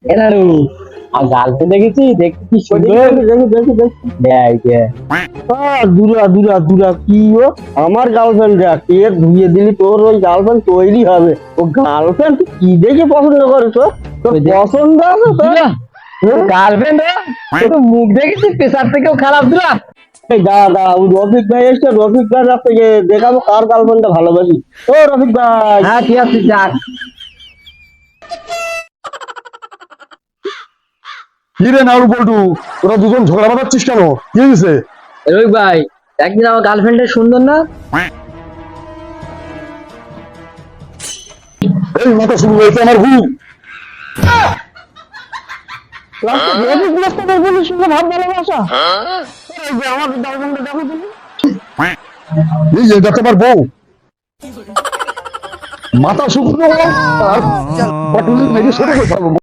এনারু আর girlfriend দেখেছি, দেখতে কি সুন্দর। দুরা দুরা দুরা কি ও আমার গার্লফ্রেন্ড দেখ কে ধুয়ে দিলি, তোর ওই গার্লফ্রেন্ড তৈরি হবে। ও গার্লফ্রেন্ড কি দেখে পছন্দ করে তোর? তোর পছন্দ আছে তোর? গার্লফ্রেন্ড তো মুখ দেখেছি পেশার থেকেও খারাপ দিলা। এই দাঁড়া দাঁড়া, ওই রফিক ভাই এসছে, রফিক ভাই কাছ থেকে দেখাবো কার গার্লফ্রেন্ডটা ভালোবাসি। ও রফিক ভাই, হ্যাঁ ঠিক আছে যাক। কি রে নাড়ু পল্টু, তোরা দুজন ঝগড়া বাঁধাচ্ছিস কেন? কি হয়েছে? রোহিত ভাই, একদিন আমার গার্লফ্রেন্ডের সুন্দর না? এই মাথা শুরু হয়েছে আমার ভুল। রফিক মাস্টারের বলিস ভাব ভালোবাসা। এই যে আমার গার্লফ্রেন্ডটা দেখো তুমি। এই যে এটা তোমার বউ, মাথা শুকনো আর পটুলি মেরে ছোট করে ফেলবো।